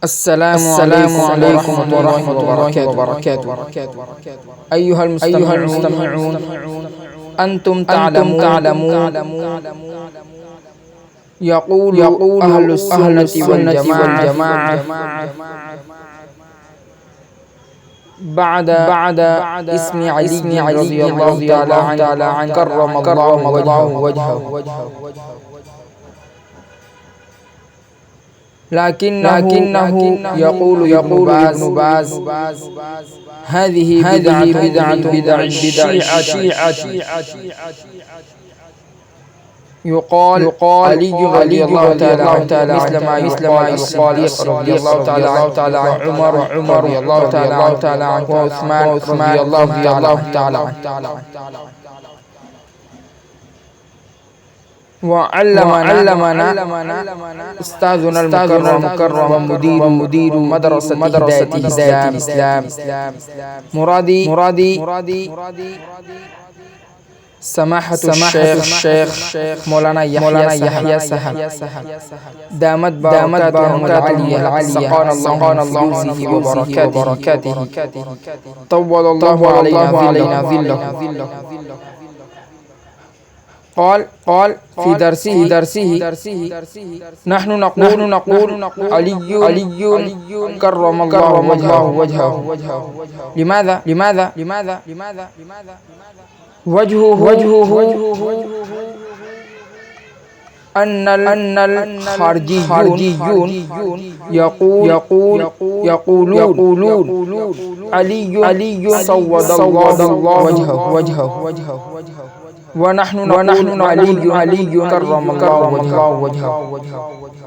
السلام عليكم ورحمة الله وبركاته. أيها المستمعون، أنتم تعلمون يقول أهل السنة والجماعة بعد اسم علي رضي الله تعالى عنه كرم الله وجهه، لكنه يقول ابن باز هذه بدعة الشيعة. يقال علي رضي الله تعالى مثل ما يقال الصديق رضي الله تعالى عنه، وعمر رضي الله تعالى عنه، وعثمان رضي الله تعالى عنه. وعلمنا أستاذنا المكرم ومدير مدرسة هداية الإسلام مرادي سماحة الشيخ مولانا يحيى سهل دامت بركاته العالية، سقانا الله فيه وبركاته، طول الله علينا ظله. قال في درسه نحن نقول علي كرم الله وجهه. لماذا وجهه أن الخارجيون يقولون علي سود الله وجهه، ونحن علي كرم الله وجهه،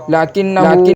لكنه